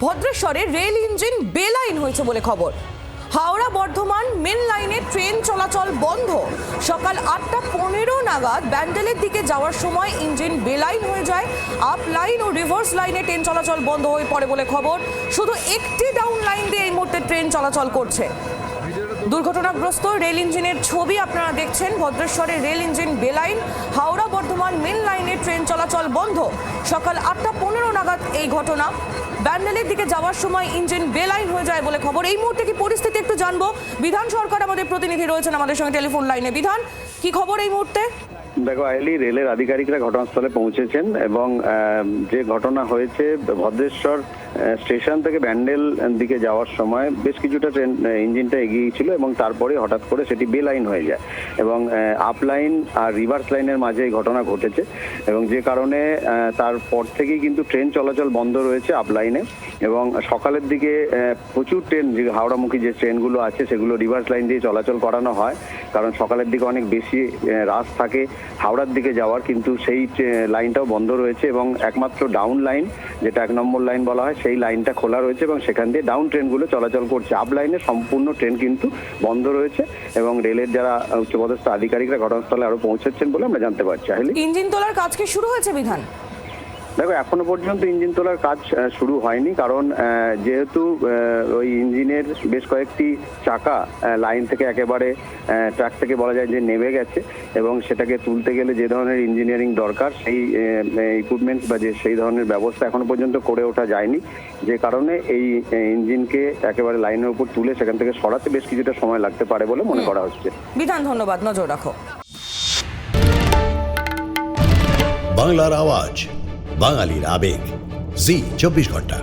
ভদ্রেশ্বরে rail engine বেলাইন হয়েছে বলে খবর। হাওড়া বর্ধমান মেন লাইনে ট্রেন চলাচল বন্ধ। সকাল 8:15 নাগাদ ব্যান্ডেলের দিকে যাওয়ার সময় ইঞ্জিন বেলাইন হয়ে যায়। আপ লাইন ও রিভার্স লাইনে ট্রেন চলাচল বন্ধ হয়ে পড়ে বলে খবর। শুধু একটি ডাউন লাইন দিয়ে এই মুহূর্তে ট্রেন চলাচল করছে। দুর্ঘটনাগ্রস্ত রেল ইঞ্জিনের ছবি আপনারা দেখছেন। ভদ্রেশ্বরে রেল ইঞ্জিন বেলাইন, হাওড়া বর্ধমান মেন লাইনে ট্রেন চলাচল বন্ধ। সকাল 8:15 নাগাদ এই ঘটনা। ব্যান্ডেলের দিকে যাওয়ার সময় ইঞ্জিন বেলাইন হয়ে যায় বলে খবর। এই মুহূর্তে কি পরিস্থিতি একটু জানবো। বিধান সরকার আমাদের প্রতিনিধি রয়েছেন আমাদের সঙ্গে টেলিফোন লাইনে। বিধান, কি খবর এই মুহূর্তে? দেখো আইলি, রেলের আধিকারিকরা ঘটনাস্থলে পৌঁছেছেন এবং যে ঘটনা হয়েছে ভদ্রেশ্বর স্টেশন থেকে ব্যান্ডেল দিকে যাওয়ার সময় বেশ কিছুটা ট্রেন ইঞ্জিনটা এগিয়ে ছিল এবং তারপরে হঠাৎ করে সেটি বে লাইন হয়ে যায় এবং আপ লাইন আর রিভার্স লাইনের মাঝে এই ঘটনা ঘটেছে এবং যে কারণে তারপর থেকেই কিন্তু ট্রেন চলাচল বন্ধ রয়েছে আপ লাইনে। এবং সকালের দিকে প্রচুর ট্রেন, যে হাওড়ামুখী যে ট্রেনগুলো আছে সেগুলো রিভার্স লাইন দিয়ে চলাচল করানো হয়, কারণ সকালের দিকে অনেক বেশি রাশ থাকে হাওড়ার দিকে যাওয়ার, কিন্তু সেই লাইনটাও বন্ধ রয়েছে এবং একমাত্র ডাউন লাইন, যেটা 1 নম্বর লাইন বলা হয়, সেই লাইনটা খোলা রয়েছে এবং সেখান দিয়ে ডাউন ট্রেনগুলো চলাচল করছে। আপ লাইনে সম্পূর্ণ ট্রেন কিন্তু বন্ধ রয়েছে এবং রেলের যারা উচ্চপদস্থ আধিকারিকরা ঘটনাস্থলে আরো পৌঁছাচ্ছেন বলে আমরা জানতে পারছি। ইঞ্জিন তোলার কাজ কি শুরু হয়েছে বিধান? দেখো, এখনো পর্যন্ত ইঞ্জিন তোলার কাজ শুরু হয়নি, কারণ যেহেতু ওই ইঞ্জিনের বেশ কয়েকটি চাকা লাইন থেকে একেবারে ট্র্যাক থেকে বলা যায় যে নেমে গেছে এবং সেটাকে তুলতে গেলে যে ধরনের ইঞ্জিনিয়ারিং দরকার সেই ইকুইপমেন্টস বা যে সেই ধরনের ব্যবস্থা এখনো পর্যন্ত করে ওঠা যায়নি, যে কারণে এই ইঞ্জিনকে একেবারে লাইনের উপর তুলে সেখান থেকে সরাতে বেশ কিছুটা সময় লাগতে পারে বলে মনে করা হচ্ছে। বিধান, ধন্যবাদ, নজর রাখো। বাংলার আওয়াজ, বাঙালির আবেগ, জি 24 ঘন্টা।